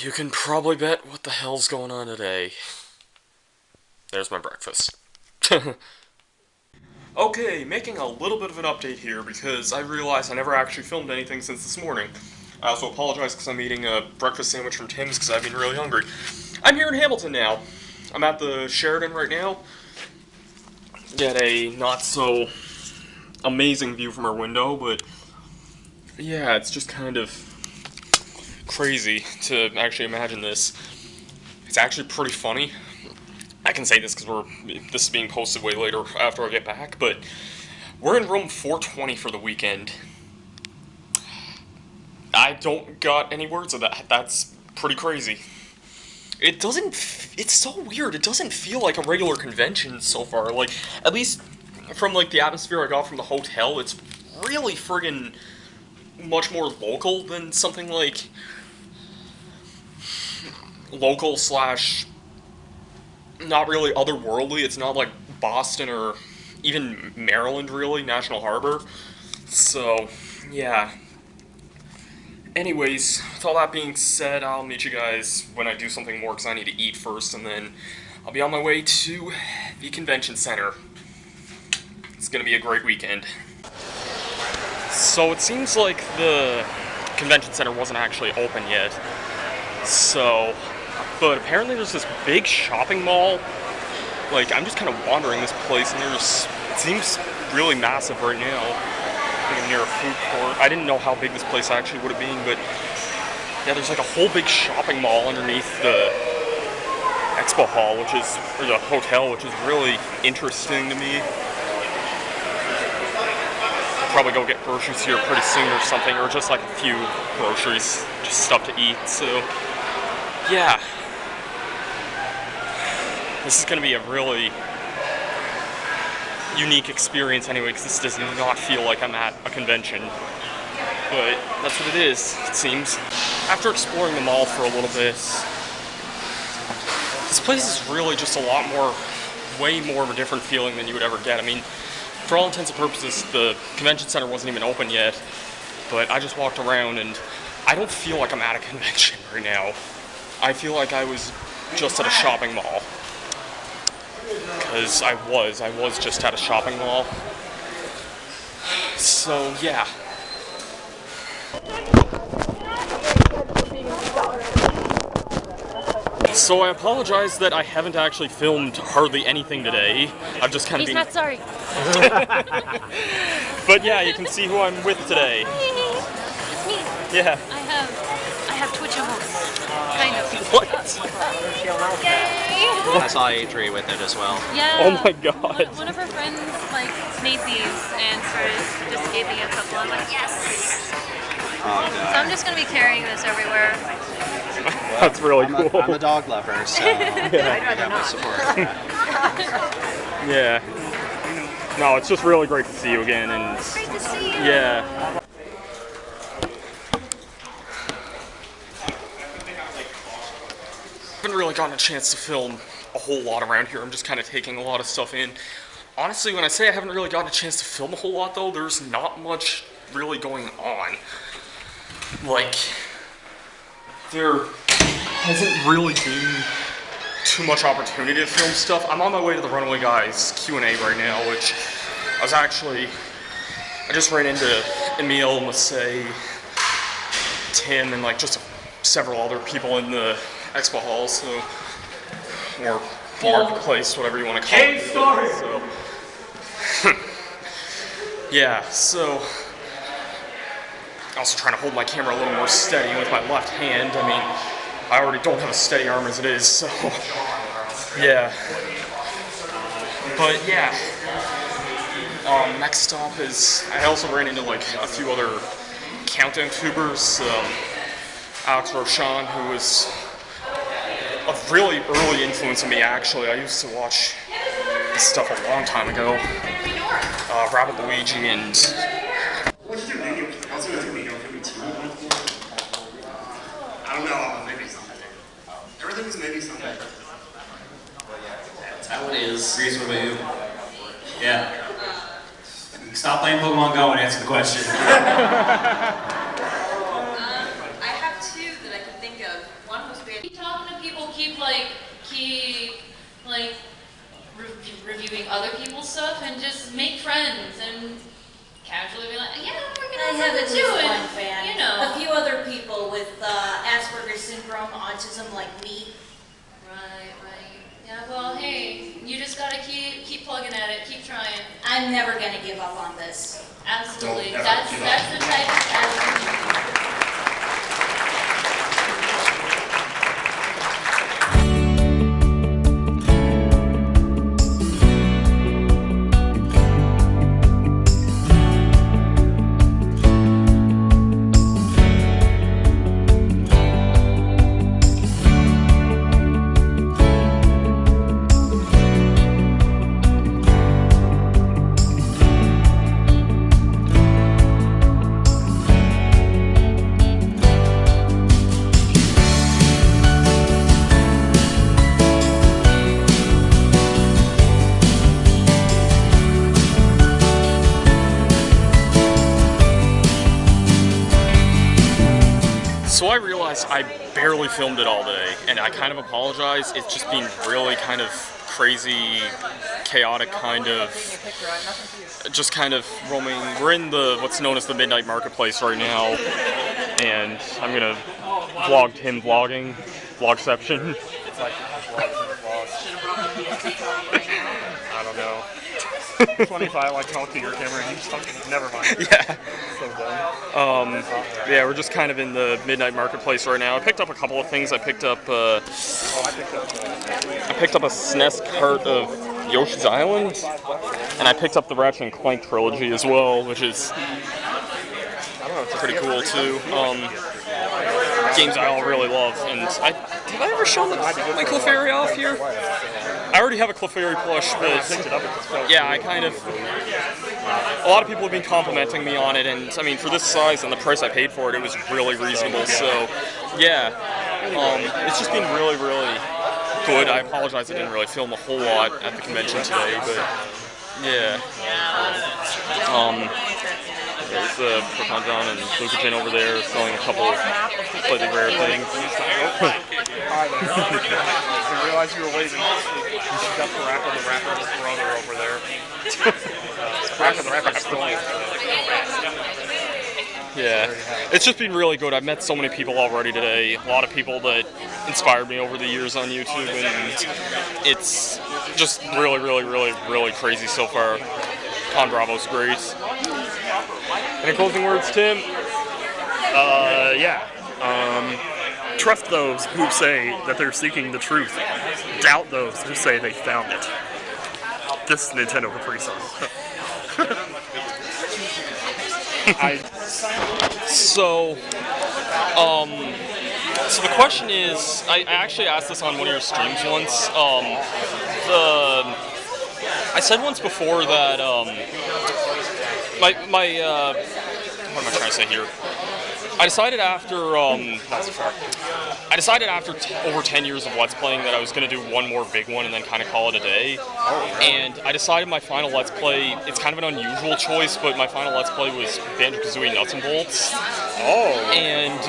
You can probably bet what the hell's going on today. There's my breakfast. Okay, making a little bit of an update here because I realized I never actually filmed anything since this morning. I also apologize because I'm eating a breakfast sandwich from Tim's because I've been really hungry. I'm here in Hamilton now. I'm at the Sheraton right now. Get a not so amazing view from our window, but yeah, it's just kind of crazy to actually imagine this. It's actually pretty funny. I can say this because this is being posted way later after I get back, but we're in room 420 for the weekend. I don't got any words of that. That's pretty crazy. It's so weird. It doesn't feel like a regular convention so far. Like, at least from like the atmosphere I got from the hotel, it's really friggin' much more local than something like local slash not really otherworldly. It's not like Boston or even Maryland, really, National Harbor. So, yeah. Anyways, with all that being said, I'll meet you guys when I do something more because I need to eat first, and then I'll be on my way to the convention center. It's gonna be a great weekend. So it seems like the convention center wasn't actually open yet. So, but apparently there's this big shopping mall. Like, I'm just kind of wandering this place, and it seems really massive right now. I think I'm near a food court. I didn't know how big this place actually would have been, but yeah, there's like a whole big shopping mall underneath the expo hall, or the hotel, which is really interesting to me. I'll probably go get groceries here pretty soon or something, or just like a few groceries, just stuff to eat, so yeah. This is going to be a really unique experience anyway, because this does not feel like I'm at a convention. But that's what it is, it seems. After exploring the mall for a little bit, this place is really just way more of a different feeling than you would ever get. I mean, for all intents and purposes, the convention center wasn't even open yet, but I just walked around and I don't feel like I'm at a convention right now. I feel like I was just at a shopping mall. Because I was just at a shopping mall. So, yeah. So I apologize that I haven't actually filmed hardly anything today. I've just kind of He's not sorry. But yeah, you can see who I'm with today. It's me. Yeah. I have Twitchables. Kind of. What? Yay! I saw A3 with it as well. Yeah. Oh my god. One of her friends made these and just gave me a couple. I'm like, yes. Oh, So I'm just gonna be carrying this everywhere. That's really cool. I'm a dog lover, so I'd rather my not. support. Yeah. No, it's just really great to see you again, and It's great to see you. yeah. I haven't really gotten a chance to film a whole lot around here. I'm just kind of taking a lot of stuff in. Honestly, when I say I haven't really gotten a chance to film a whole lot, though, there's not much really going on. Like, there hasn't really been too much opportunity to film stuff. I'm on my way to the Runaway Guys Q&A right now, which I just ran into Emil, Massey, Tim, and just several other people in the expo hall, so, or marketplace, whatever you want to call it. So, yeah, so, also trying to hold my camera a little more steady with my left hand. I mean, I already don't have a steady arm as it is, so, yeah. But yeah, next stop is, I also ran into a few other countdown tubers, Alex Roshan, who was a really early influence on me, actually. I used to watch this stuff a long time ago. Rabbid Luigi and... I don't know, maybe something. Everything's maybe something. That's how it is. Agrees with you. Yeah. Stop playing Pokemon Go and answer the question. I have two that I can think of. One was doing other people's stuff and just make friends and casually be like, yeah, we're I gonna have do at it least too. one And, fan. you know. A few other people with Asperger's syndrome, autism like me. Right. Yeah, well, hey, you just gotta keep plugging at it, keep trying. I'm never going to give up on this. Absolutely. Don't ever That's give up. the type of attitude. So I realized I barely filmed it all day, and I kind of apologize. It's just been really kind of crazy, chaotic kind of, just kind of roaming. We're in the, what's known as the Midnight Marketplace right now, and I'm gonna vlog him vlogging, vlogception. It's like I don't know. 25, like talk to your camera and you just talk to never mind. Yeah. So dumb. Yeah, we're just kind of in the Midnight Marketplace right now. I picked up a couple of things. I picked up a SNES cart of Yoshi's Island, and I picked up the Ratchet and Clank trilogy as well, which is pretty cool too. Games I all really love, and did I ever show my Clefairy off here? I already have a Clefairy plush, but yeah, I kind of. A lot of people have been complimenting me on it, and I mean, for this size and the price I paid for it, it was really reasonable. So, yeah, it's just been really, really good. I apologize I didn't really film a whole lot at the convention today, but yeah. There's Proton John and Glucogen over there selling a couple slightly rare things. I realized you were waving. You should got the rapper's brother over there. The rapper's story. Yeah, it's just been really good. I've met so many people already today. A lot of people that inspired me over the years on YouTube, and it's just really, really, really, really crazy so far. Conbravo's great. Any closing words, Tim? Yeah. Trust those who say that they're seeking the truth. Doubt those who say they found it. This is Nintendo Capri Sun. So the question is, I actually asked this on one of your streams once. I said once before that what am I trying to say here? I decided after over 10 years of Let's Playing that I was going to do one more big one and then kind of call it a day. And I decided my final Let's Play, it's kind of an unusual choice, but my final Let's Play was Banjo-Kazooie Nuts and Bolts. And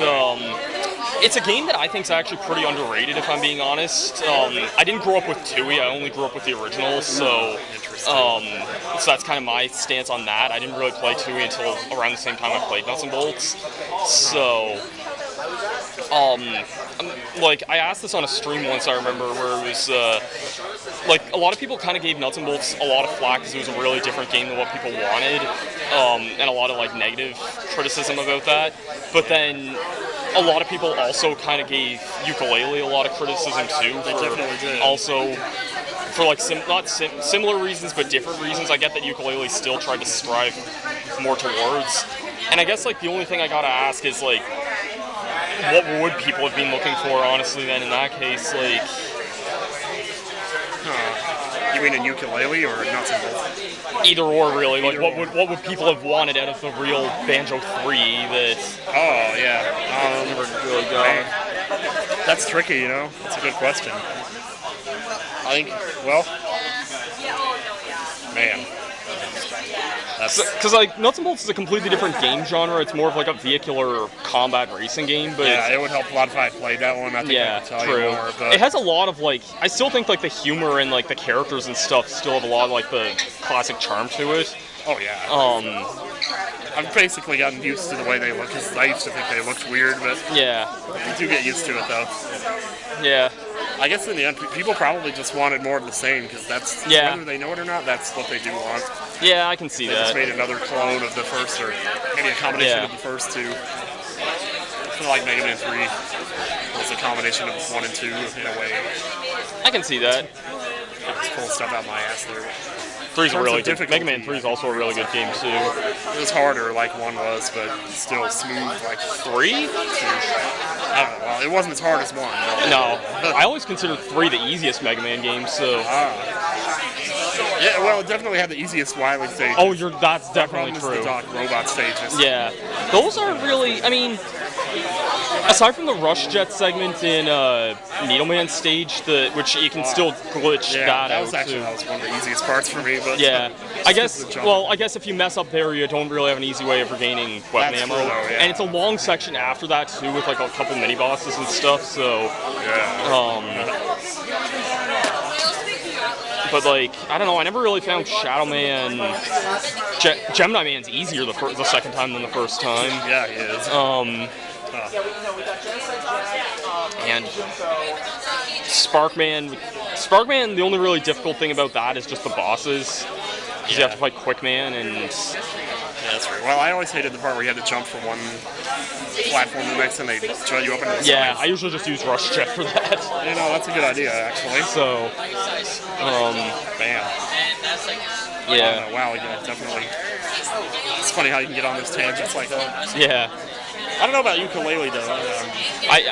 it's a game that I think is actually pretty underrated, if I'm being honest. I didn't grow up with Tooie, I only grew up with the original, so that's kind of my stance on that. I didn't really play Tooie until around the same time I played Nuts and Bolts. So, like, I asked this on a stream once, I remember, where it was, like, a lot of people kind of gave Nuts and Bolts a lot of flack because it was a really different game than what people wanted, and a lot of, like, negative criticism about that. But then a lot of people also kind of gave Yooka-Laylee a lot of criticism too. Also, for like similar reasons, but different reasons. I get that Yooka-Laylee still tried to strive more towards. And I guess like the only thing I gotta ask is like, what would people have been looking for, honestly? Then in that case, like. You mean in Yooka-Laylee or Nuts and Bolts? Either or, really. Like, what would people have wanted out of the real Banjo 3 that? Oh yeah. Never really got. That's tricky, you know. That's a good question. I think. Well. Man. Because like Nuts and Bolts is a completely different game genre. It's more of like a vehicular combat racing game. But yeah, it would help a lot if I played that one. I think I could tell you more. But it has a lot of like, I still think like the humor and like the characters and stuff still have a lot of like the classic charm to it. Oh yeah. I've basically gotten used to the way they look, because I used to think they looked weird, but yeah, you do get used to it though. Yeah. I guess in the end, people probably just wanted more of the same, because that's, whether they know it or not, that's what they do want. Yeah, I can see they that. They just made another clone of the first, or maybe a combination of the first two. I feel like Mega Man 3 was a combination of 1 and 2 in a way. I can see that. Just pull stuff out my ass there. 3's a really good. Mega Man 3 is also a really good game too. It was harder, like 1 was, but still smooth. Like 3? I don't know. Well, it wasn't as hard as 1. No, I always considered 3 the easiest Mega Man game. So. Yeah, well, it definitely had the easiest Wily stages. Oh, that's definitely true. The Doc Robot stages. Yeah, those are really. I mean, aside from the Rush Jet segment in Needleman stage, which you can still glitch that out too. That was one of the easiest parts for me. But yeah, I guess. Well, I guess if you mess up there, you don't really have an easy way of regaining weapon ammo. True, though, yeah. And it's a long section after that too, with like a couple mini bosses and stuff. So. But like, I don't know, I never really found Shadow Man, Gemini Man's easier the second time than the first time. Yeah, he is. And Sparkman, the only really difficult thing about that is just the bosses. Because you have to fight Quickman and... Yeah, that's right. Well, I always hated the part where you had to jump from one platform to the next and they draw you up into the Yeah, I usually just use Rush Jet for that. You know, that's a good idea, actually. So, bam. Yeah. Wow, yeah, definitely. It's funny how you can get on those tangents like that. Yeah. I don't know about ukulele though.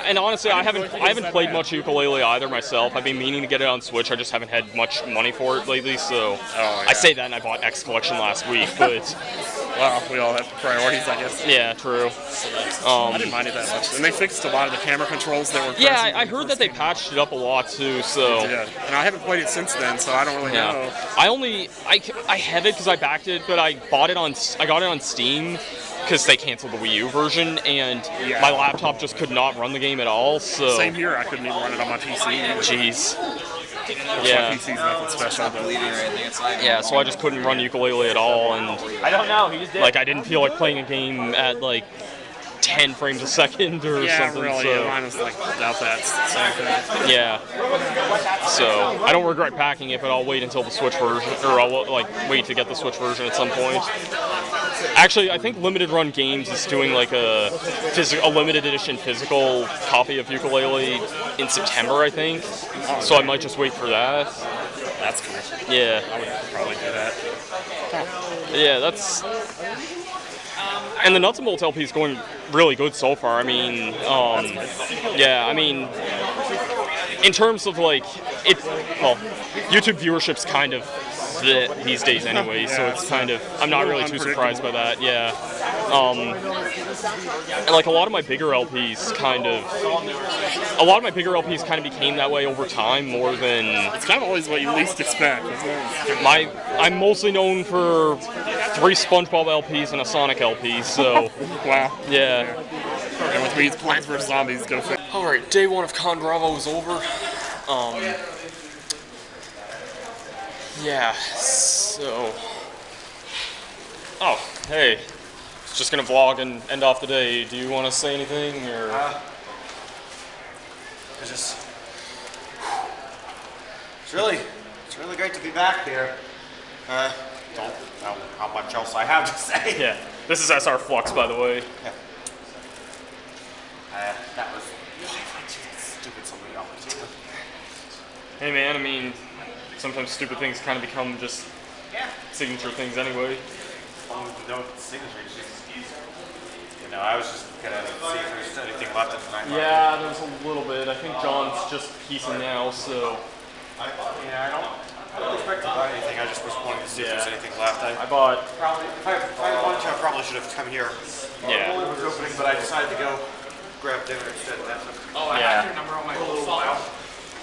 And honestly, I haven't played much ukulele either myself. I've been meaning to get it on Switch. I just haven't had much money for it lately. So I say that, and I bought X Collection last week. But well, we all have priorities, I guess. Yeah, true. I didn't mind it that much. And they fixed a lot of the camera controls that were. Yeah, I heard that they patched it up a lot too. So yeah, and I haven't played it since then, so I don't really know. I have it because I backed it, but I got it on Steam. Because they canceled the Wii U version, and my laptop just could not run the game at all. So same here. I couldn't even run it on my PC. Jeez. Yeah. My PC's nothing special. Yeah, so I just couldn't run ukulele at all, and I don't know. He just did. Like I didn't feel like playing a game at like 10 frames a second or something. Really. So. Mine was like about that same thing. Yeah. So I don't regret packing it, but I'll wait until the Switch version, or I'll like wait to get the Switch version at some point. Actually, I think Limited Run Games is doing like a limited edition physical copy of ukulele in September, I think. So I might just wait for that. That's cool. Yeah. I would probably do that. Yeah, that's. And the Nuts and Bolts LP is going really good so far. I mean, yeah, I mean, in terms of like YouTube viewership's kind of these days anyway, so it's kind of, I'm not really too surprised by that. Yeah. And like a lot of my bigger LPs kind of became that way over time more than. It's kind of always what you least expect. I'm mostly known for 3 SpongeBob LPs and a Sonic LP, so. Wow. Yeah. And with me, it's Plants vs. Zombies. Go fit. Alright, day 1 of Conbravo is over. Yeah, so. Oh, hey. Just gonna vlog and end off the day. Do you want to say anything, or? It's really great to be back here. Don't know how much else I have to say. Yeah, this is SR Flux, by the way. Yeah. That was stupid something else. Hey man, I mean, sometimes stupid things kind of become just signature things anyway. As long as you know the signature, it's just, you know, I was just gonna see if there's anything left in the night. Yeah, there's a little bit. I think John's just piecing now, so. I don't expect to buy anything. I just was wanting to see if there's anything left. I bought. If I wanted to, I probably should have come here. Yeah. It was opening, but I decided to go grab dinner instead. I have your number on my phone file.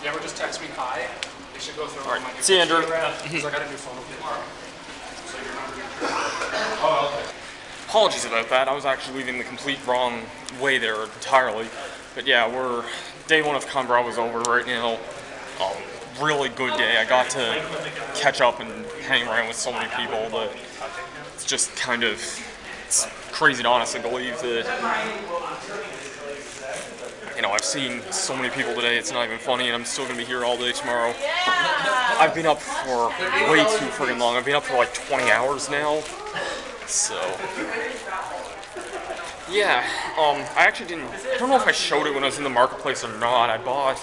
You ever just text me hi? They should go through All right. See you, Andrew. Because I got a new phone tomorrow. So your number. Apologies about that. I was actually leaving the complete wrong way there entirely. But yeah, we're day one of Conbravo is over right now. Really good day. I got to catch up and hang around with so many people that it's just kind of it's crazy to honestly believe that, you know, I've seen so many people today, it's not even funny, and I'm still going to be here all day tomorrow. I've been up for way too friggin' long. I've been up for like 20 hours now. So, yeah, I actually didn't, I don't know if I showed it when I was in the marketplace or not. I bought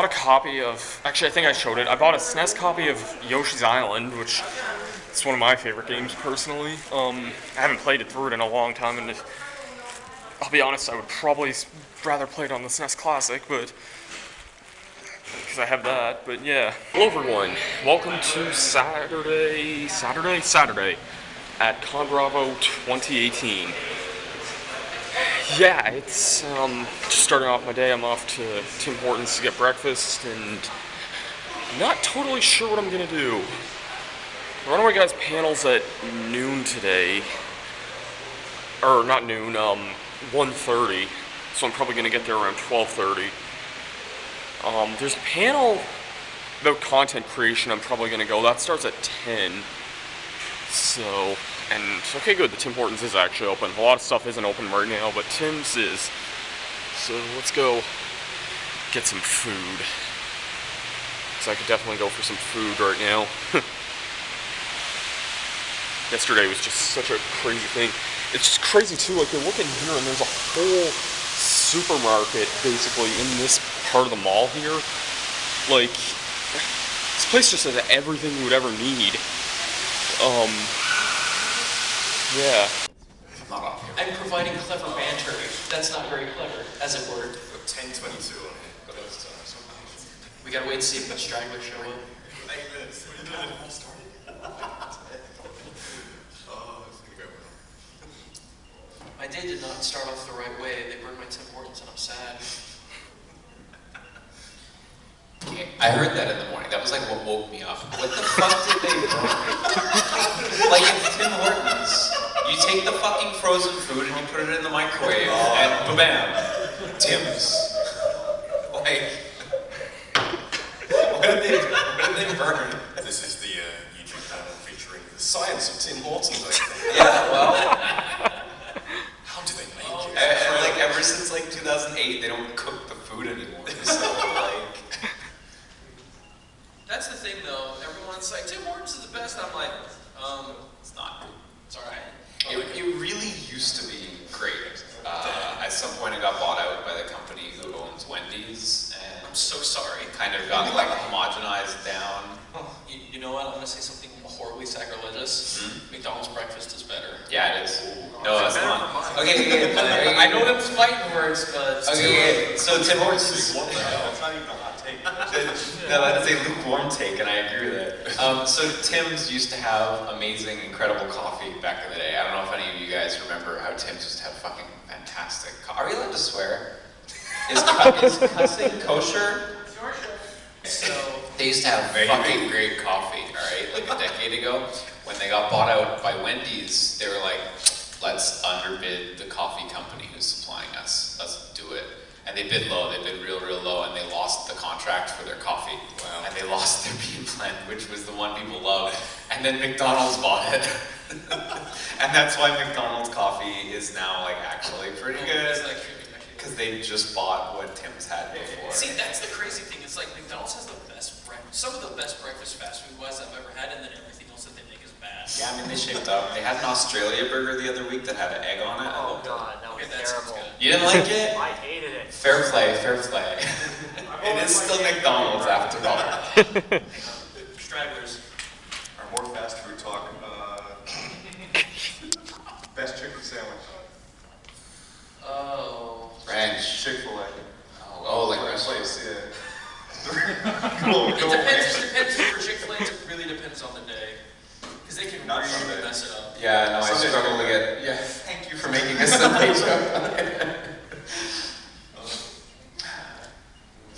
a copy of, actually I think I showed it, I bought a SNES copy of Yoshi's Island, which is one of my favorite games personally. I haven't played it through it in a long time, and I'll be honest, I would probably rather play it on the SNES Classic, but, because I have that, but yeah. Hello everyone, welcome to Saturday at Conbravo 2018. Yeah, it's just starting off my day. I'm off to Tim Hortons to get breakfast, and not totally sure what I'm gonna do. One of my guys' panels at noon today, or not noon, 1:30. So I'm probably gonna get there around 12:30. There's a panel about content creation. I'm probably gonna go. That starts at 10. So. And, okay, good, the Tim Hortons is actually open. A lot of stuff isn't open right now, but Tim's is. So, let's go get some food. Because I could definitely go for some food right now. Yesterday was just such a crazy thing. It's just crazy, too, like, you look in here and there's a whole supermarket, basically, in this part of the mall here. Like, this place just has everything you would ever need. Yeah. I'm providing clever banter. That's not very clever, as it were. 10:22 on it. But that's we gotta wait and see if the stragglers show up. 8 minutes. What are you doing? All started. Oh, it's gonna go well. My day did not start off the right way. They burned my Tim Hortons and I'm sad. I heard that in the morning. That was like what woke me up. What the fuck did they burn? Like it's Tim Hortons. You take the fucking frozen food and you put it in the microwave and bam, Tim's. Like, what did they burn? This is the YouTube panel featuring the science of Tim Hortons, I think. Yeah, well. How do they make it? Like ever since like 2008, they don't cook the food anymore. So like. That's the thing, though. Everyone's like, Tim Hortons is the best. I'm like, it's not. It's alright. It really used to be great. At some point, it got bought out by the company who owns Wendy's, and I'm so sorry. Kind of got like homogenized down. You know what? I'm gonna say something horribly sacrilegious. McDonald's breakfast is better. Yeah, it is. No, that's not. Okay, I know them's fighting words, but okay. So Tim Hortons is. What the hell? That's not even a hot take. No, that is a lukewarm take, and I agree with it. So Tim's used to have amazing, incredible coffee back in the day. I don't know if any of you guys remember how Tim's used to have fucking fantastic coffee. Are we allowed to swear? Is cussing kosher? So they used to have fucking great coffee, alright, like a decade ago. When they got bought out by Wendy's, they were like, let's underbid the coffee company who's supplying us. Let's do it. And they bid low, they bid real low, and they lost the contract for their coffee. Wow. And they lost their bean blend, which was the one people loved. And then McDonald's bought it. And that's why McDonald's coffee is now like actually pretty good. Because they just bought what Tim's had before. See, that's the crazy thing. It's like McDonald's has the best breakfast, some of the best breakfast fast food wise I've ever had, and then everything else that they make is bad. Yeah, I mean they shaped up. They had an Australia burger the other week that had an egg on it. Oh god, that was terrible. You didn't like it? I hated it. Fair play, fair play. It is still McDonald's after all. Stragglers. Our more fast food talk. Best chicken sandwich. Oh. Ranch. Chick-fil-A. Oh, like Place, restaurants. yeah. It depends for Chick-fil-A, it really depends on the day. Because they can Not really Sunday. mess it up. Yeah, no, I Sunday. struggle to get. Yeah, thank you for making a Sunday joke.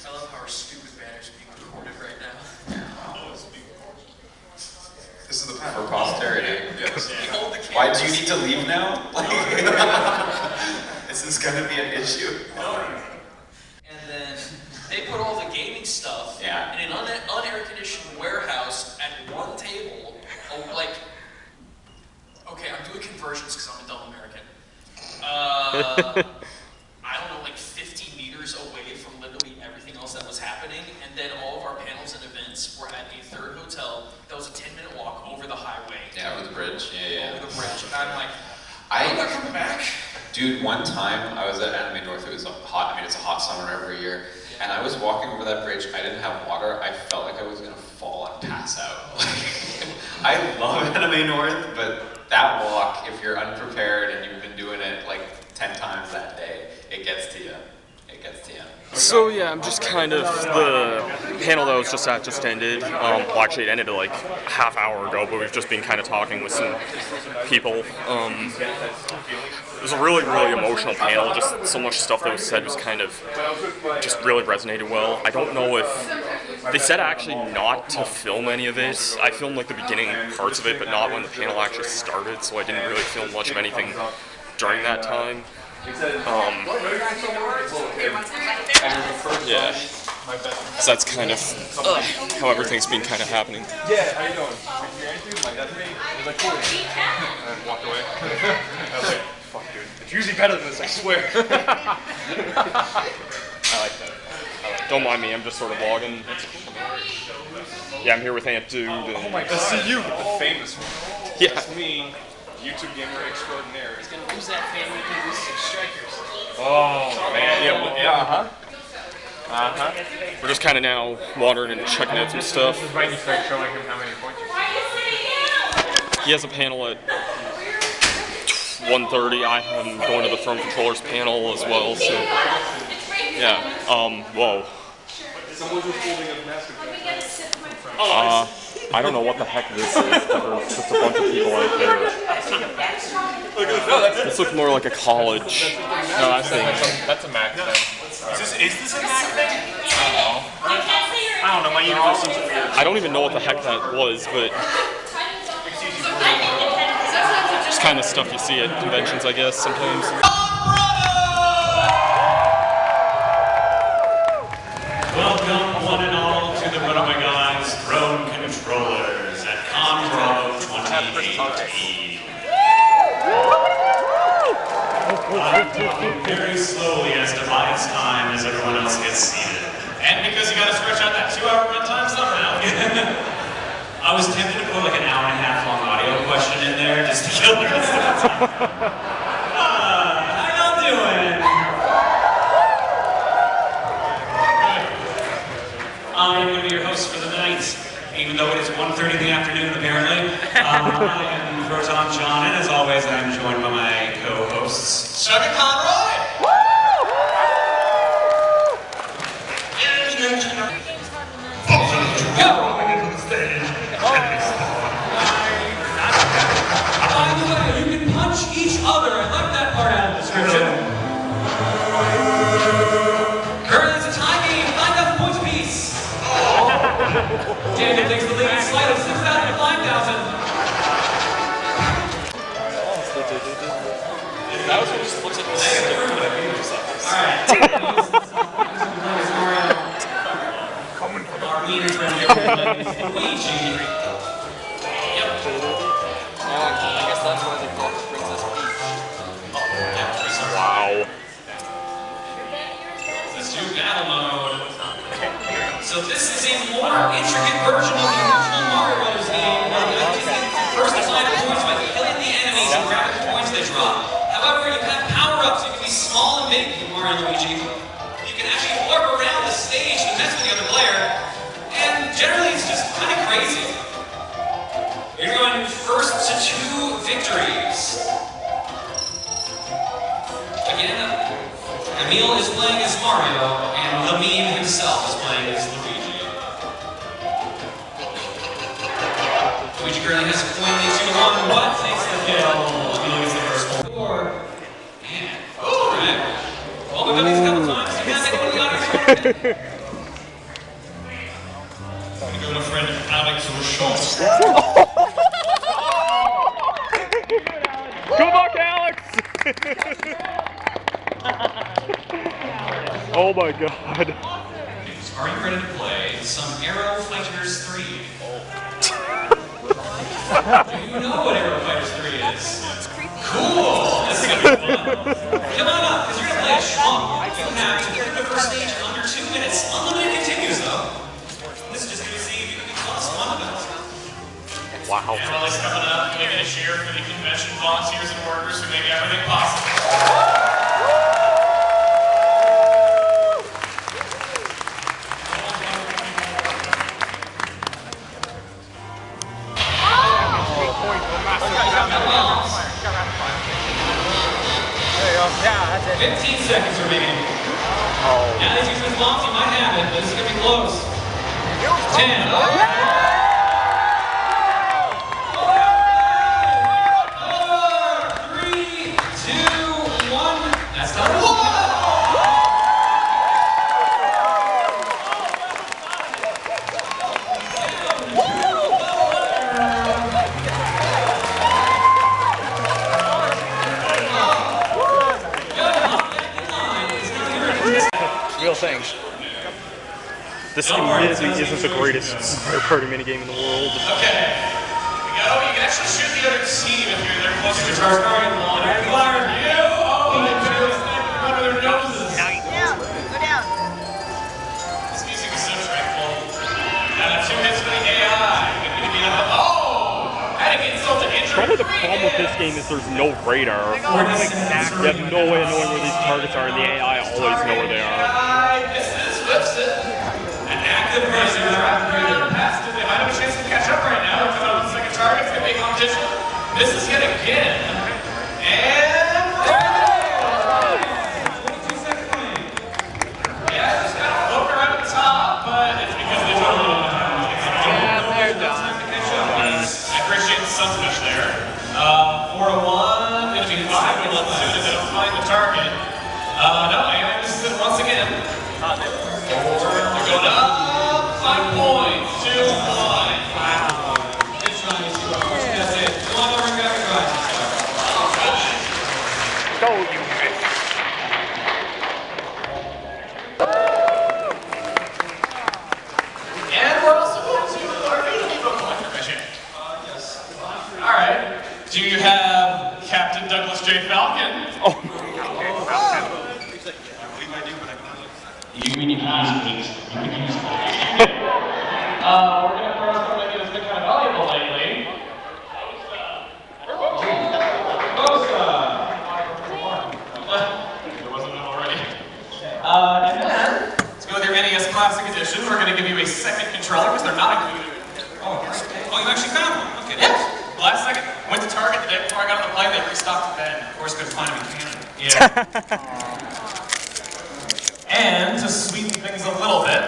I love how our stupid banner's being recorded right now. This is the panel. For posterity. Yes. Why do you need to leave now? Is this going to be an issue? And then they put all the gaming stuff in an unair-conditioned warehouse at one table. Oh, like, okay, I'm doing conversions because I'm a dumb American. I don't know, like 50 meters away from literally everything else that was happening, and then all of our panels and events were at a third hotel that was a 10-minute walk over the highway. Yeah, over the bridge. Yeah. Over the bridge. And I'm like, I'm not coming back. Dude, one time I was at Anime North. It was hot. I mean, it's a hot summer every year. And I was walking over that bridge. I didn't have water. I felt like I was gonna fall and pass out. I love Anime North, but that walk, if you're unprepared and you've been doing it like 10 times that day, it gets to you. It gets to you. So yeah, I'm just kind of, the panel that I was just at just ended. Well, actually it ended like a half hour ago, but we've just been kind of talking with some people. It was a really, really emotional panel. Just so much stuff that was said was kind of, just really resonated well. I don't know if, they said actually not to film any of it. I filmed like the beginning parts of it, but not when the panel actually started, so I didn't really film much of anything during that time. Yeah, so that's kind of how everything's been kind of happening. Yeah, how you doing? You're Andrew? Like, that's me. He was like, cool. And walked away. I was like, fuck, dude. It's usually better than this, I swear. I like that. Don't mind me, I'm just sort of vlogging. Yeah, I'm here with Aunt Dude. Oh my god. To see you, the famous one. Yeah. That's me, YouTube gamer extraordinaire. He's gonna lose that family to these strikers. Oh man, yeah, We're just kind of now wandering and checking out some stuff. Right, you start showing him how many points you He has a panel at 1:30. I am going to the Throne Controllers panel as well, so yeah. Whoa. Someone was holding a massive. I don't know what the heck this is, but there's just a bunch of people out there. This looks more like a college. No, that's a Mac thing. Is this a Mac thing? I don't know, my university's weird. I don't even know what the heck that was, but just kind of stuff you see at conventions, I guess, sometimes. Welcome, one and all, to the One of My Guys Throne Controllers at Conbravo 2018. I'm talking very slowly as to buy its time as everyone else gets seated. And because you gotta stretch out that 2-hour runtime somehow. I was tempted to put like an hour-and-a-half long audio question in there just to kill the rest of the time. How y'all doing? I'm going to be your host for the night, even though it is 1:30 in the afternoon, apparently. I am Proton John, and as always, I'm joined by my co-hosts, Chuggaaconroy! By the way, you can punch each other. I left that part out of the description. Currently, it's a tie game, 5,000 points apiece. Daniel takes the lead, slight of 6,000 to 5,000. That was what just looks like a Alright. Our leaders ready to Luigi. Yep. I guess that's why they call it Princess Peach. Wow. Let's do battle mode. So this is a more intricate version of the original Mario Bros. Game, where you personalize the points by killing the enemies and grabbing the points they drop. However, you have power-ups. You can be small and big in Mario and Luigi. You can actually warp around the stage to mess with the other player. And generally, it's just kind of crazy. You're going first to 2 victories. Again, Emil is playing as Mario, and the meme himself is playing as Luigi. Luigi currently has a coin in 2-1. What takes the kill? Emil gets the first one. Man. Alright. Well, we've done these a couple times. You can't take one of the audience. I'm going to go to friend Alex Rochon. Oh my god. Are you ready to play some Aero Fighters 3? Do you know what Aero Fighters 3 is? It's creepy. Cool! This is gonna be fun. Come on up, because you're gonna play a schmuck. You have to complete the first stage in under 2 minutes. Unlimited continues though. This is just gonna see if you can be plus 1 of it. Wow. And while it's coming up, can we get a cheer for the convention volunteers and workers who make everything possible? There you go. Yeah, that's it. 15 seconds remaining. Oh. Now these use bombs, you might have it, but this is gonna be close. 10. That's done. Real thing. This admittedly isn't the greatest Mario Party minigame in the world. Okay. Here we go. You can actually shoot the other team if you're there close to your target. Fire you! Oh, they barely sniped in front of their noses. Go down. This music is so tranquil. Now 2 hits for the AI. Oh! Adding insult to injury. Probably the problem with this game is there's no radar. You have no way of knowing where these targets are, and the AI always know where they are. Misses, flips it. An active version of the past. They might have a chance to catch up right now because on the second target's going to be a competition. Misses yet again. And 22 seconds remaining. Yeah, just kind of floating around the top, but it's because they don't know what they're done. I appreciate the sunfish there. 4-1, it'll be 5-1 as soon as they don't find the target. No, AI misses it once again. They're going up, 5 points, 2-1. Wow. It's nice. That's it. Come on over and grab your guys. Go, you bitch. And we're also going to our video collector mission. Yes. Alright. Do you have Captain Douglas J. Falcon? Oh. You mean you can use it, please? You can use it, please. We're going to throw something that's been kind of valuable lately. There wasn't one already. And then, let's go with your NES Classic Edition. We're going to give you a second controller because they're not included. Oh, you actually found one? Okay. Yes. Last second. Went to Target the day before I got on the plane. They restocked the bed. Of course, couldn't find them in Canada. Yeah. And to sweeten things a little bit,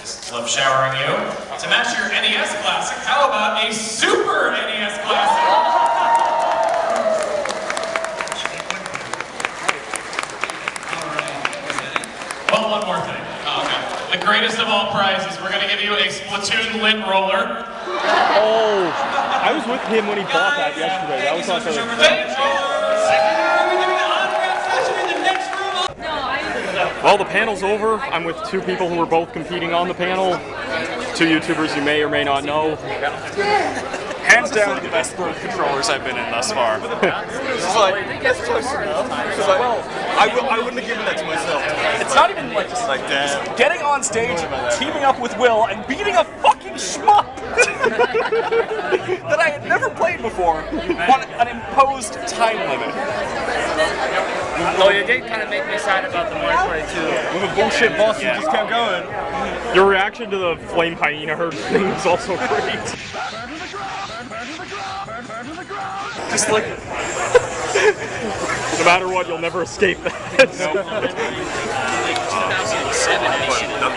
just love showering you. To match your NES Classic, how about a Super NES Classic? Well, one more thing. Oh, okay. The greatest of all prizes, we're going to give you a Splatoon lint roller. Oh, I was with him when he bought that yesterday. That was not the... Well, the panel's over. I'm with 2 people who were both competing on the panel. 2 YouTubers you may or may not know. Hands down, the best controllers I've been in thus far. It's like, that's close enough. It's like, well, I wouldn't have given that to myself. It's not even like just like getting on stage, teaming up with Will, and beating a fucking shmup that I had never played before on an imposed time limit. Though you did kind of make me sad about the Mark too. With a bullshit boss who just kept going. Your reaction to the flame hyena herd thing was also great. Just like... No matter what, you'll never escape that. Nope. Like 2007, they should have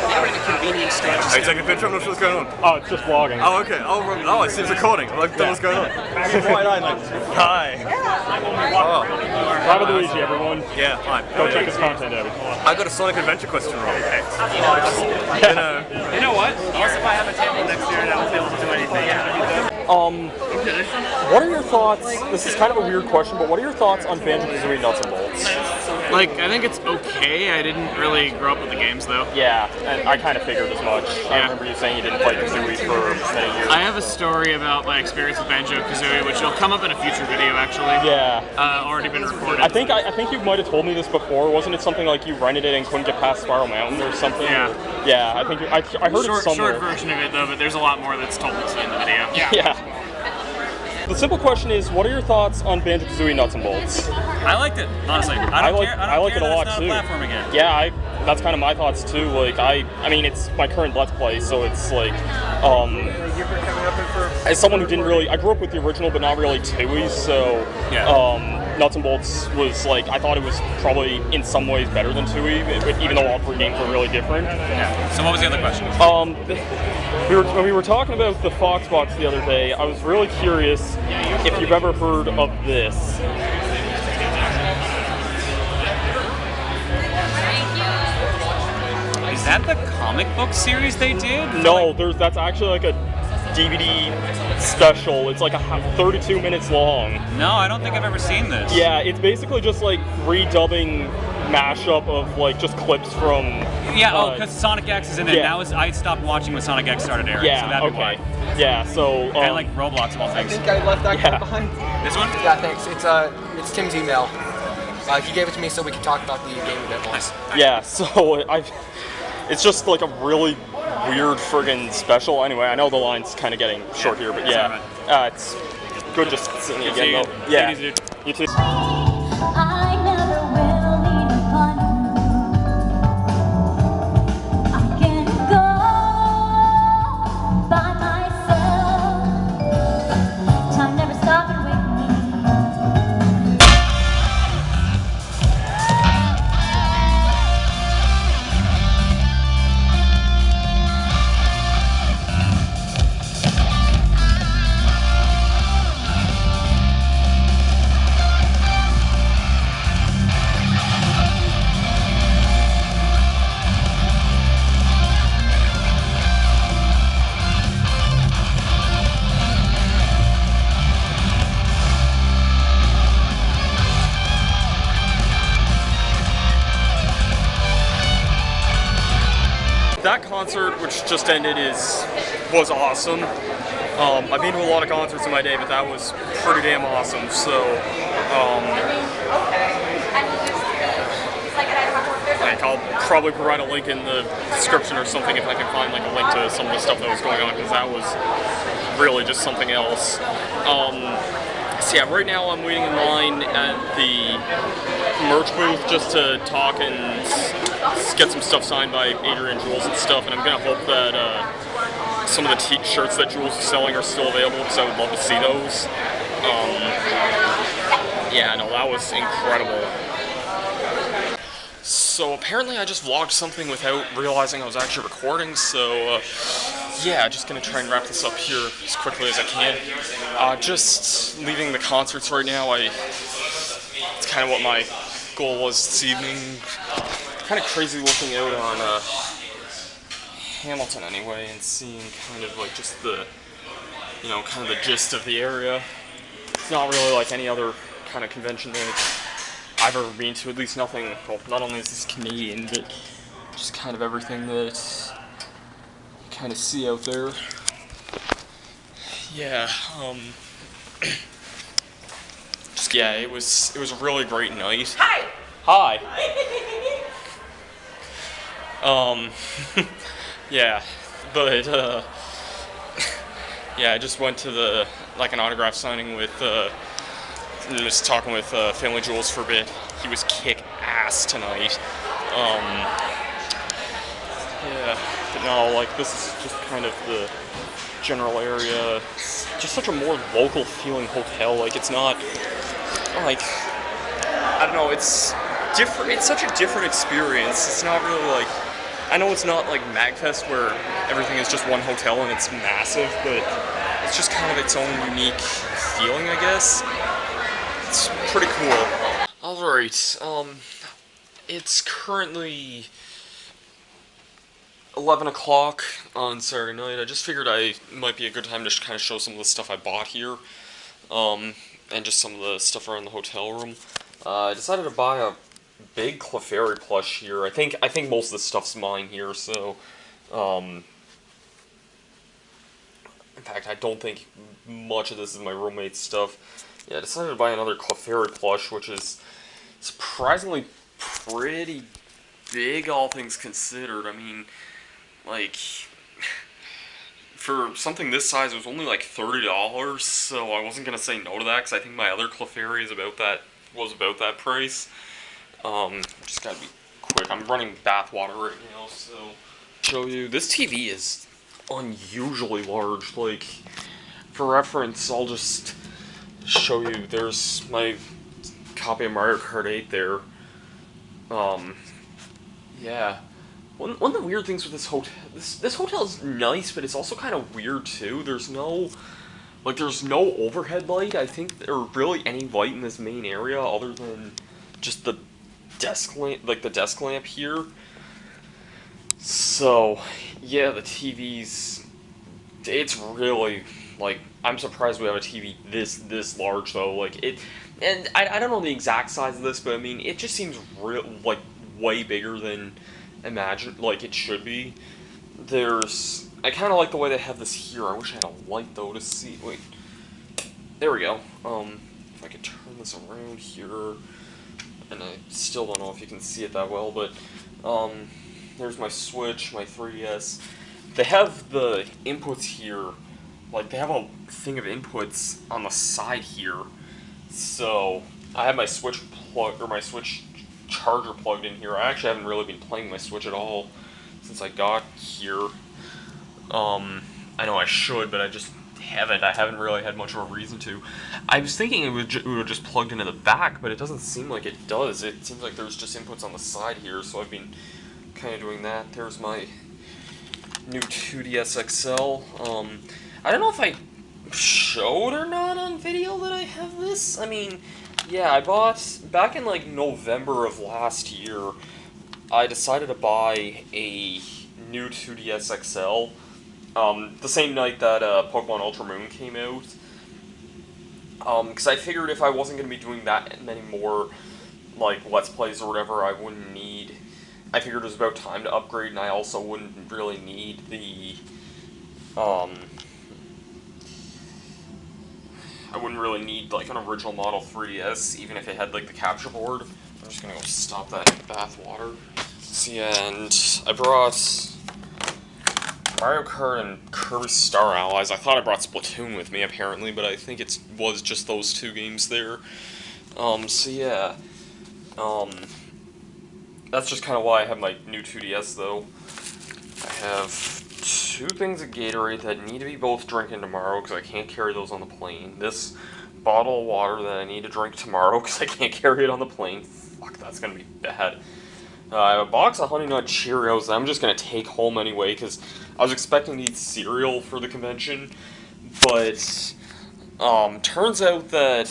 they were in a convenience store. Are you taking a picture? I'm not sure what's going on. Oh, it's just vlogging. Oh, okay. Oh, I see it's recording. I don't know what's going on. Hi. Oh. Rabbid Luigi, everyone. Yeah, hi. Go check his content out. I got a Sonic Adventure question wrong. You know what? Also, if I have a table next year and I won't be able to do anything. Okay. What are your thoughts? This is kind of a weird question, but what are your thoughts on Banjo-Kazooie Nuts and Bolts? Like, I think it's okay. I didn't really grow up with the games, though. Yeah, and I kind of figured as much. Yeah. I remember you saying you didn't play Kazooie for many years. I have a story about my experience with Banjo-Kazooie, which will come up in a future video, actually. Yeah. Already been recorded. I think you might have told me this before. Wasn't it something like you rented it and couldn't get past Spiral Mountain or something? Yeah. Yeah, I think I heard it somewhere. Short version of it, though, but there's a lot more that's told in the video. Yeah. The simple question is, what are your thoughts on Banjo-Kazooie Nuts and Bolts? I liked it, honestly. I like it a lot too. Platform again. Yeah, that's kind of my thoughts too. Like I mean, it's my current Let's Play, so it's like, as someone who didn't really, I grew up with the original, but not really Tooie, so Nuts and Bolts was like, I thought it was probably in some ways better than Tooie, even though all three games were really different. Yeah. So what was the other question? When we were talking about the Foxbox the other day, I was really curious if you've ever heard of this. Is that the comic book series they did? No, that's actually like a DVD special. It's like 32 minutes long. No, I don't think I've ever seen this. Yeah, it's basically just like redubbing mashup of like just clips from. Yeah, because Sonic X is in it. Yeah. I stopped watching when Sonic X started airing. Yeah, so that'd be okay. why. Yeah, so. And like Roblox of all things. I think I left that guy behind. This one? Yeah, thanks. It's Tim's email. He gave it to me so we could talk about the game a bit more. Nice. Yeah, so it's just like a really weird friggin' special. Anyway, I know the line's kind of getting short here, but yeah, it's good just seeing you again, though. Yeah, you too. That concert, which just ended, was awesome. I've been to a lot of concerts in my day, but that was pretty damn awesome. So, I'll probably provide a link in the description or something if I can find like a link to some of the stuff that was going on, because that was really just something else. So yeah, right now I'm waiting in line at the merch booth just to talk and get some stuff signed by Adrian Jules and stuff, and I'm gonna hope that some of the T-shirts that Jules is selling are still available, because I would love to see those. Yeah, no, that was incredible. So apparently I just vlogged something without realizing I was actually recording, so yeah, just gonna try and wrap this up here as quickly as I can. Just leaving the concerts right now. It's kind of what my goal was this evening. Kind of crazy looking out on Hamilton anyway, and seeing kind of like just the, kind of the gist of the area. It's not really like any other kind of convention that I've ever been to, at least nothing, well, not only is this Canadian, but just kind of everything that you kind of see out there. Yeah, just, yeah, it was a really great night. Hi! Hi! Yeah, but, yeah, I just went to an autograph signing with, and just talking with Family Jewels for a bit. He was kick-ass tonight. Yeah, but no, like, this is just kind of the general area. It's just such a more local feeling hotel. Like, it's not, like, I don't know, it's different. It's such a different experience. It's not really like, I know it's not like MagFest where everything is just one hotel and it's massive, but it's just kind of its own unique feeling, I guess. It's pretty cool. Alright, it's currently 11 o'clock on Saturday night. I just figured it might be a good time to kind of show some of the stuff I bought here, and just some of the stuff around the hotel room. I decided to buy a big Clefairy plush here. I think most of the stuff's mine here, so, in fact, I don't think much of this is my roommate's stuff. Yeah, I decided to buy another Clefairy plush, which is surprisingly pretty big, all things considered. I mean, like, for something this size, it was only like $30, so I wasn't gonna say no to that, because I think my other Clefairy is about that price. Just gotta be quick. I'm running bath water right now, so show you. This TV is unusually large. Like, for reference, I'll just show you. There's my copy of Mario Kart 8 there. Yeah. One of the weird things with this hotel, this hotel is nice, but it's also kind of weird too. There's no overhead light, I think, or really any light in this main area other than just the desk lamp here. So, yeah, the TV's, it's really, like, I'm surprised we have a TV this large though. Like, and I don't know the exact size of this, but I mean, it just seems like way bigger than like it should be. I kind of like the way they have this here. I wish I had a light though to see. Wait, there we go. If I could turn this around here, and I still don't know if you can see it that well, but there's my Switch, my 3DS. They have the inputs here. Like, they have a thing of inputs on the side here. So I have my Switch charger plugged in here. I actually haven't really been playing my Switch at all since I got here. I know I should, but I just haven't. I haven't really had much of a reason to. I was thinking it would just plugged into the back, but it doesn't seem like it does. It seems like there's just inputs on the side here, so I've been kind of doing that. There's my new 2DS XL. I don't know if I showed or not on video that I have this. I mean, yeah, I bought, back in like November of last year, I decided to buy a new 2DS XL, the same night that Pokemon Ultra Moon came out, because I figured if I wasn't going to be doing that many more, like, Let's Plays or whatever, I figured it was about time to upgrade, and I also wouldn't really need the, I wouldn't really need, like, an original Model 3DS, even if it had, like, the capture board. I'm just gonna go stop that bath water. See, and I brought Mario Kart and Kirby Star Allies. I thought I brought Splatoon with me, apparently, but I think it was just those two games there. So yeah. That's just kind of why I have my new 2DS, though. I have two things of Gatorade that need to be both drinking tomorrow because I can't carry those on the plane. This bottle of water that I need to drink tomorrow because I can't carry it on the plane. Fuck, that's going to be bad. I have a box of Honey Nut Cheerios that I'm just going to take home anyway because I was expecting to eat cereal for the convention, but turns out that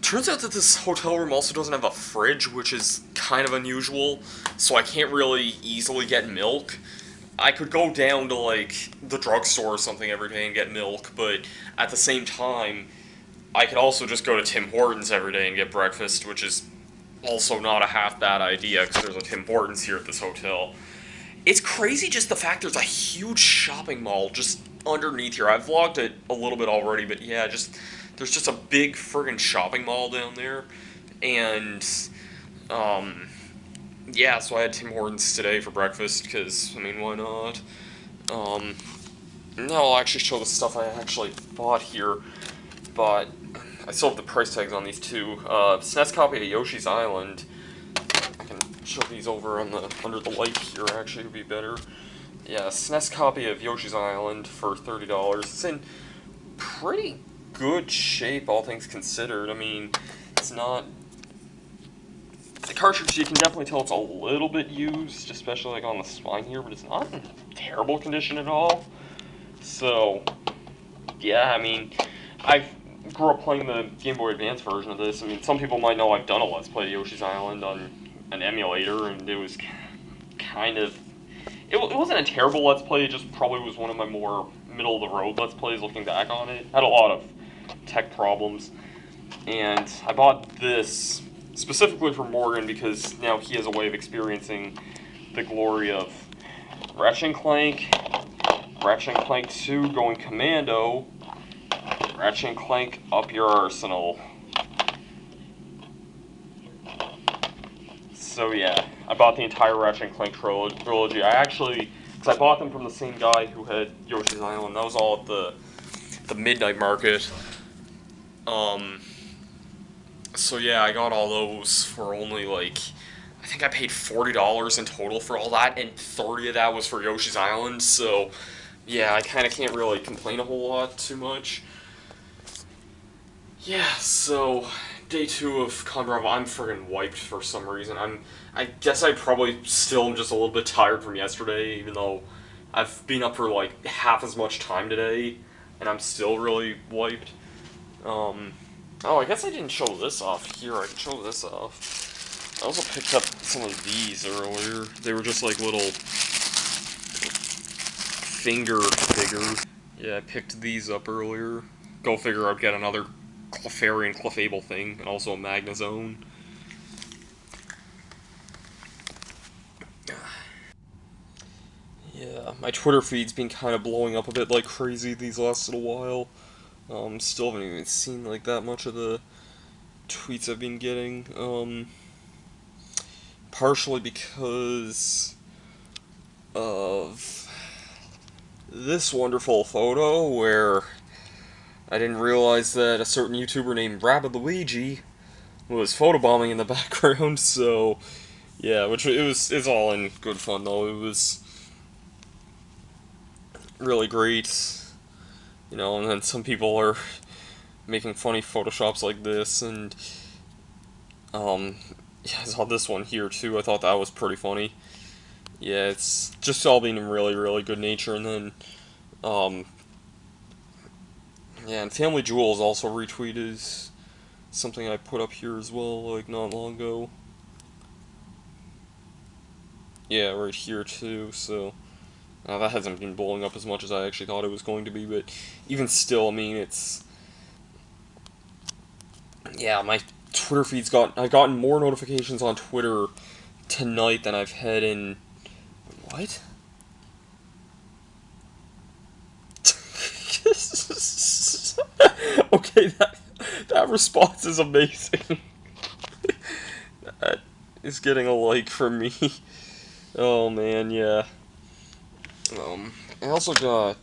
this hotel room also doesn't have a fridge, which is kind of unusual, so I can't really easily get milk. I could go down to, like, the drugstore or something every day and get milk, but at the same time, I could also just go to Tim Hortons every day and get breakfast, which is also not a half bad idea, because there's a Tim Hortons here at this hotel. It's crazy just the fact there's a huge shopping mall just underneath here. I've vlogged it a little bit already, but yeah, there's just a big friggin' shopping mall down there, and, yeah, so I had Tim Hortons today for breakfast, because, I mean, why not? Now I'll actually show the stuff I actually bought here, but I still have the price tags on these two. SNES copy of Yoshi's Island. I can show these over on under the light here, actually, would be better. Yeah, SNES copy of Yoshi's Island for $30. It's in pretty good shape, all things considered. I mean, it's not... The cartridge, you can definitely tell it's a little bit used, especially like on the spine here, but it's not in terrible condition at all. So, yeah, I mean, I grew up playing the Game Boy Advance version of this. I mean, some people might know I've done a Let's Play Yoshi's Island on an emulator, and it was kind of... It wasn't a terrible Let's Play, it just probably was one of my more middle-of-the-road Let's Plays looking back on it. Had a lot of tech problems. And I bought this specifically for Morgan because now he has a way of experiencing the glory of Ratchet & Clank, Ratchet & Clank 2 going commando, Ratchet & Clank up your arsenal. So yeah, I bought the entire Ratchet & Clank trilogy. I actually, because I bought them from the same guy who had Yoshi's Island. That was all at the Midnight Market. So yeah, I got all those for only like, I think I paid $40 in total for all that, and 30 of that was for Yoshi's Island. So yeah, I kind of can't really complain a whole lot too much. Yeah, so day 2 of Conbravo, I'm friggin' wiped for some reason. I guess I probably still am just a little bit tired from yesterday, even though I've been up for like half as much time today, and I'm still really wiped. Oh, I guess I didn't show this off here. I can show this off. I also picked up some of these earlier. They were just like little finger figures. Yeah, I picked these up earlier. Go figure I'd get another Clefairy and Clefable thing, and also a Magnazone. Yeah, my Twitter feed's been kind of blowing up a bit like crazy these last little while. Still haven't even seen like that much of the tweets I've been getting. Partially because of this wonderful photo where I didn't realize that a certain YouTuber named Rabbid Luigi was photobombing in the background, so yeah, it's all in good fun though. It was really great, you know, and then some people are making funny photoshops like this, and yeah, I saw this one here too. I thought that was pretty funny. Yeah, it's just all being in really, really good nature, and then yeah, and Family Jewels also retweeted something I put up here as well, like not long ago. Yeah, right here too, so that hasn't been blowing up as much as I actually thought it was going to be, but even still, I mean, it's... Yeah, my Twitter feed's I've gotten more notifications on Twitter tonight than I've had in... What? Okay, that response is amazing. That is getting a like from me. Oh man, yeah. I also got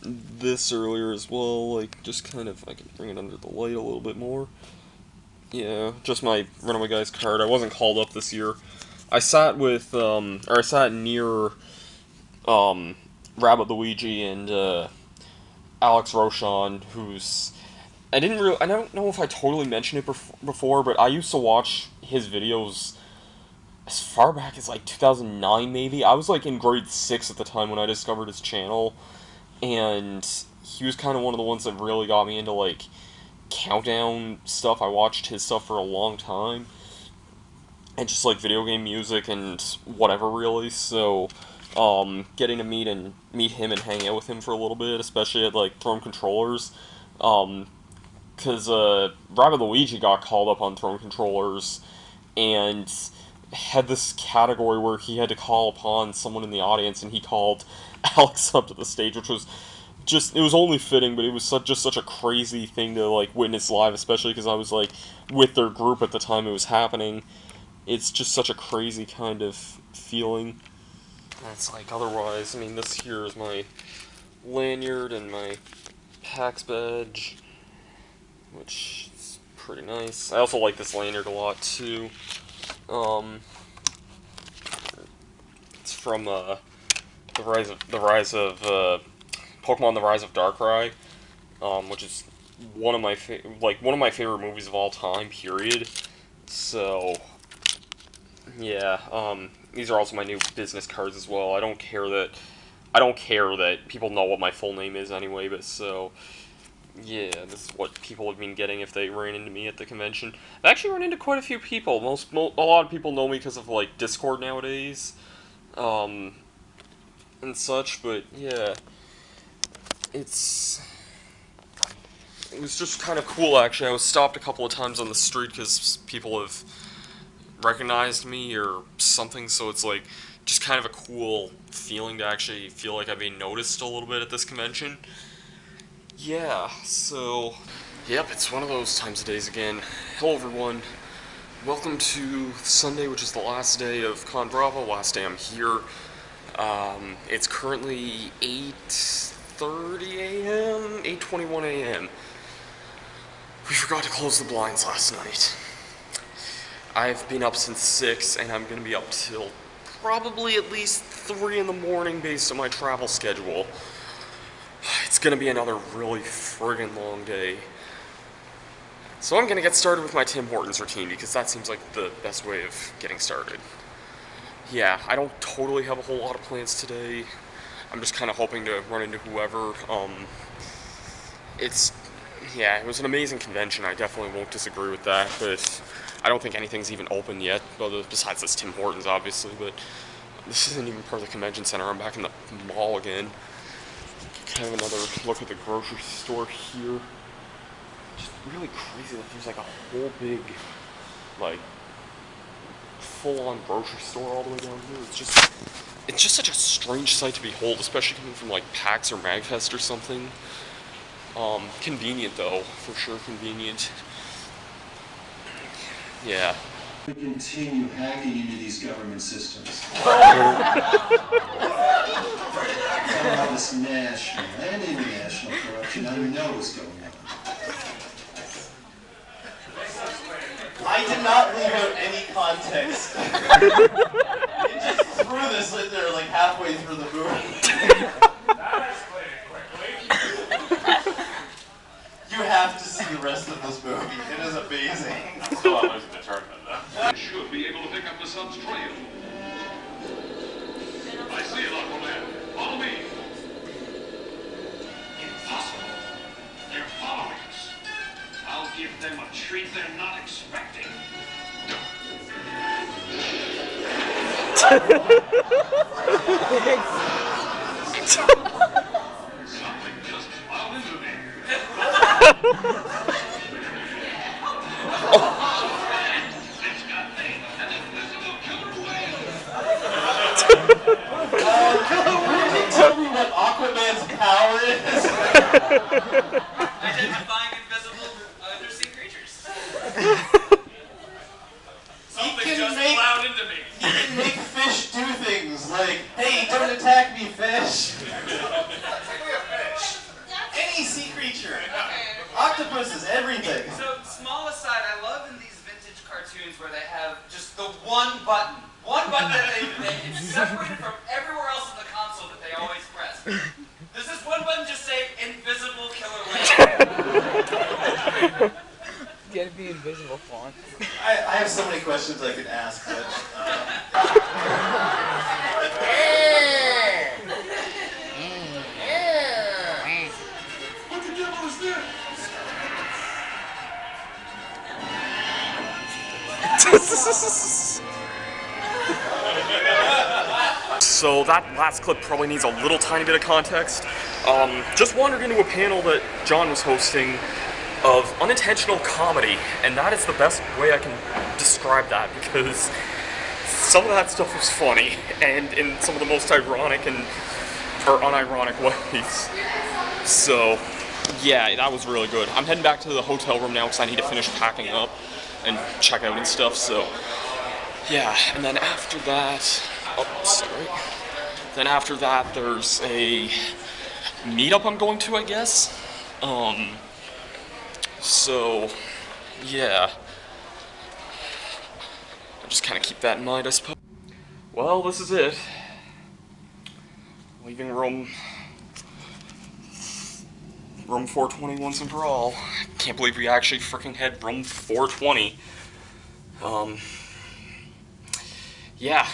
this earlier as well, like, just kind of, I can bring it under the light a little bit more. Yeah, just my Runaway Guys card. I wasn't called up this year. I sat with, or I sat near, Rabbid Luigi and, Alex Roshan, who's... I don't know if I totally mentioned it before, but I used to watch his videos as far back as, like, 2009, maybe. I was, like, in grade 6 at the time when I discovered his channel, and he was kind of one of the ones that really got me into, like, countdown stuff. I watched his stuff for a long time, and just, like, video game music and whatever, really, so... getting to meet him and hang out with him for a little bit, especially at, like, Throne Controllers, because, Rabbid Luigi got called up on Throne Controllers, and had this category where he had to call upon someone in the audience, and he called Alex up to the stage, which was just, it was only fitting, but it was just such a crazy thing to, like, witness live, especially because I was, like, with their group at the time it was happening. It's just such a crazy kind of feeling. That's like, otherwise, I mean, this here is my lanyard and my PAX badge, which is pretty nice. I also like this lanyard a lot, too. It's from, the rise of Pokemon The Rise of Darkrai, which is one of my favorite movies of all time, period. So, yeah, these are also my new business cards as well. I don't care that people know what my full name is anyway, but so, yeah, this is what people have been getting if they ran into me at the convention. I've actually run into quite a few people. A lot of people know me because of, like, Discord nowadays. and such, but yeah, it was just kind of cool, actually. I was stopped a couple of times on the street because people have recognized me or something, so it's like just kind of a cool feeling to actually feel like I've been noticed a little bit at this convention. Yeah, so yep, it's one of those times of days again. Hello everyone, welcome to Sunday, which is the last day of Conbravo, last day I'm here. It's currently 8:30 a.m., 8:21 a.m. We forgot to close the blinds last night. I've been up since 6, and I'm going to be up till probably at least 3 in the morning based on my travel schedule. It's going to be another really friggin' long day. So I'm going to get started with my Tim Hortons routine, because that seems like the best way of getting started. Yeah, I don't totally have a whole lot of plans today. I'm just kind of hoping to run into whoever. Yeah, it was an amazing convention. I definitely won't disagree with that, but I don't think anything's even open yet, besides this Tim Hortons, obviously, but this isn't even part of the convention center. I'm back in the mall again. Kind of another look at the grocery store here. Just really crazy that there's like a whole big, like, full-on grocery store all the way down here. It's just such a strange sight to behold, especially coming from like PAX or MagFest or something. Convenient though, for sure convenient. Yeah. We continue hacking into these government systems. Somehow this national and international corruption, I know is going on. I did not leave out any context. You just threw this in there like halfway through the movie. You have to see the rest of this movie. It is amazing. I'm still on losing the tournament, though. You should be able to pick up the sun's trail. I see it, Aquaman. Follow me. Impossible. They're following us. I'll give them a treat they're not expecting. Something just plowed into me. Tell me what Aquaman's power is. Identifying invisible undersea creatures. Something just plowed into me. He can make fish do things like, hey, don't attack me, fish. Any sea creature. Octopus is everything. So, small aside, I love in these vintage cartoons where they have just the one button. One button that it's separated from everywhere else in the console that they always press. Does this one button just say invisible killer whale? Get it be invisible font. I have so many questions I could ask, but What the devil is this? So that last clip probably needs a little tiny bit of context. Just wandered into a panel that John was hosting of unintentional comedy, and that is the best way I can describe that, because some of that stuff was funny, and in some of the most ironic and or unironic ways. So yeah, that was really good. I'm heading back to the hotel room now because I need to finish packing up and check out and stuff. So yeah, and then after that, then after that, there's a meetup I'm going to, I guess. So yeah, I'll just kind of keep that in mind, I suppose. Well, this is it. Leaving room 420 once and for all. Can't believe we actually freaking had room 420. Yeah.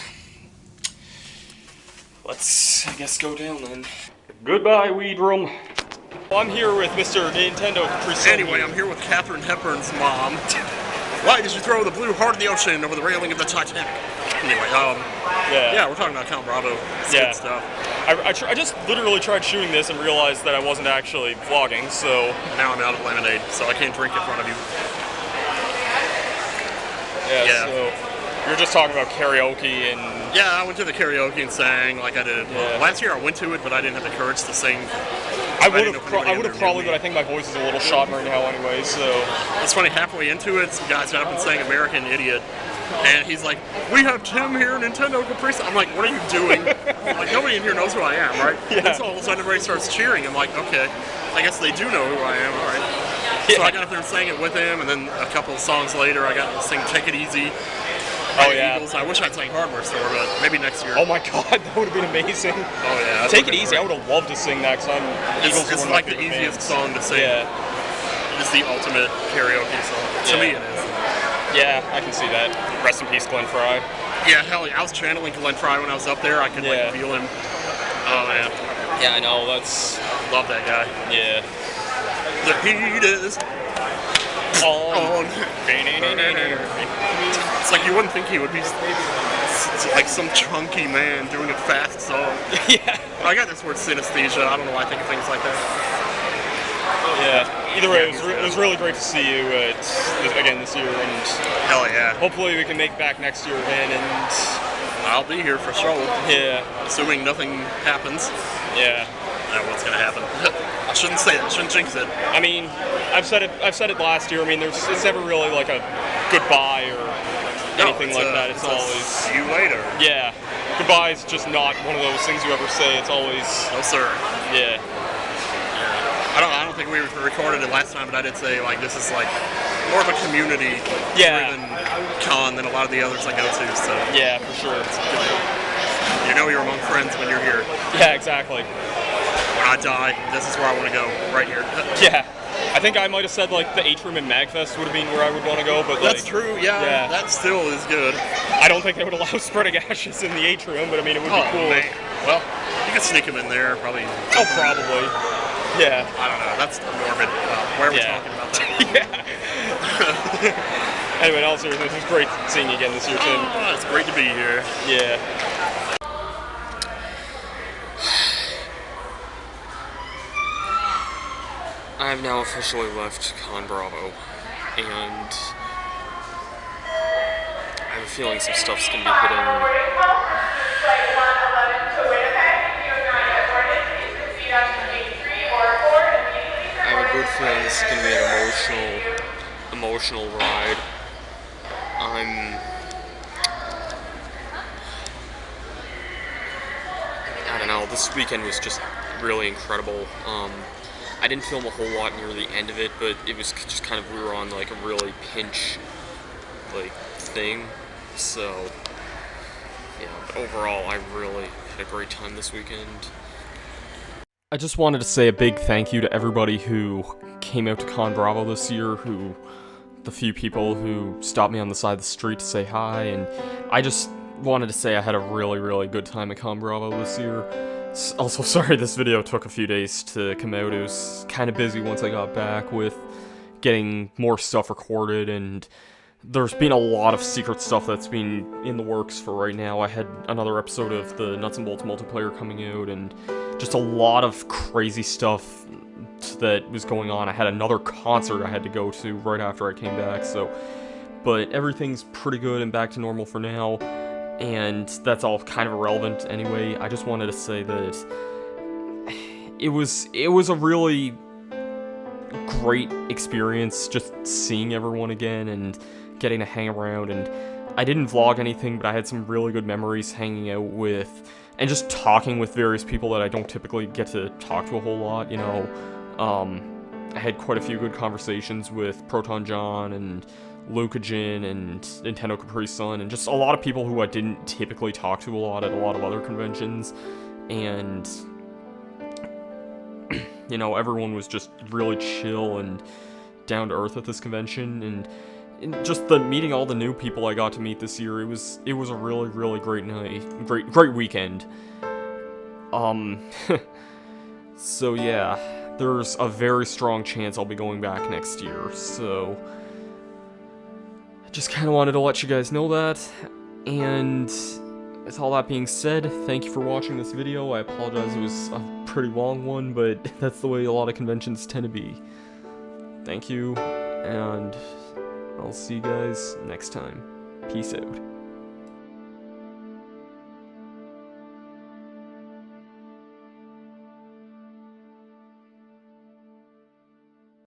Let's, I guess, go down then. Goodbye, weed room. Well, I'm here with Mr. Nintendo Capri. Anyway, I'm here with Katharine Hepburn's mom. Why did you throw the blue heart in the ocean over the railing of the Titanic? Anyway, yeah, we're talking about Conbravo. Good stuff. I just literally tried shooting this and realized that I wasn't actually vlogging, so... Now I'm out of lemonade, so I can't drink in front of you. Yeah, so... You're just talking about karaoke and... Yeah, I went to the karaoke and sang like I did. Last year I went to it, but I didn't have the courage to sing. I would have probably, but I think my voice is a little shot right now anyway, so... It's funny, halfway into it, some guys got up and sang American Idiot. And he's like, we have Tim here, Nintendo Caprice. I'm like, what are you doing? Like, nobody in here knows who I am, right? Yeah. And so all of a sudden everybody starts cheering. I'm like, okay, I guess they do know who I am, all right. Yeah. So I got up there and sang it with him, and then a couple of songs later I got to sing Take It Easy. Oh yeah. Eagles. I wish I'd sang Hardware Store, but maybe next year. Oh my god, that would have been amazing. Oh yeah. Take It Easy, I would have loved to sing that, because It's like the easiest song to sing. Yeah. It's the ultimate karaoke song. To me it is. Yeah, I can see that. Rest in peace, Glenn Frey. Yeah, hell yeah. I was channeling Glenn Frey when I was up there. I could like feel him. Oh man. Yeah, I know. That's... Love that guy. Yeah. The heat is on. It's like you wouldn't think he would be like some chunky man doing a fast song. Yeah. I got this word synesthesia. I don't know why I think of things like that. Yeah. Either way, it was really great to see you again this year, and hell yeah. Hopefully we can make it back next year again, and I'll be here for sure. Yeah. Assuming nothing happens. Yeah. I don't know what's gonna happen. I shouldn't say it. I shouldn't jinx it. I mean, I've said it last year. I mean, it's never really like a goodbye or anything like that. It's always see you later. Yeah. Goodbye is just not one of those things you ever say. It's always no sir. Yeah. I don't think we recorded it last time, but I did say like this is like more of a community driven con than a lot of the others I go to. So yeah, for sure. You know you're among friends when you're here. Yeah, exactly. When I die, this is where I want to go, right here. Yeah. I think I might have said like the Atrium and Magfest would have been where I would want to go, but that's true. Yeah, that still is good. I don't think they would allow spreading ashes in the Atrium, but I mean it would be cool. Man. Well, you could sneak them in there, probably. Oh, probably. Yeah. I don't know. That's morbid. Why are we talking about that? Yeah. Anyway, also, it was great seeing you again this year, Tim. Oh, it's great to be here. Yeah. I have now officially left Conbravo, and I have a feeling some stuff's going to be hitting. I have a good feeling this is going to be an emotional ride. I don't know, this weekend was just really incredible. I didn't film a whole lot near the end of it, but it was just kind of, we were on like a really pinch like thing, so yeah, but overall I really had a great time this weekend. I just wanted to say a big thank you to everybody who came out to Conbravo this year, the few people who stopped me on the side of the street to say hi, and I just wanted to say I had a really, really good time at Conbravo this year. Also, sorry this video took a few days to come out. It was kind of busy once I got back with getting more stuff recorded, and there's been a lot of secret stuff that's been in the works for right now. I had another episode of the Nuts and Bolts multiplayer coming out, and just a lot of crazy stuff that was going on. I had another concert I had to go to right after I came back, but everything's pretty good and back to normal for now. And that's all kind of irrelevant anyway. I just wanted to say that it was a really great experience just seeing everyone again and getting to hang around. And I didn't vlog anything, but I had some really good memories hanging out with and just talking with various people that I don't typically get to talk to a whole lot, you know. I had quite a few good conversations with Proton John and Gaijin and Nintendo Capri Sun, and just a lot of people who I didn't typically talk to a lot at a lot of other conventions, and you know, everyone was just really chill and down to earth at this convention, and just meeting all the new people I got to meet this year, it was a really, really great night, great weekend. So yeah, there's a very strong chance I'll be going back next year, so just kind of wanted to let you guys know that, And with all that being said, thank you for watching this video. I apologize it was a pretty long one, but that's the way a lot of conventions tend to be. Thank you, and I'll see you guys next time. Peace out.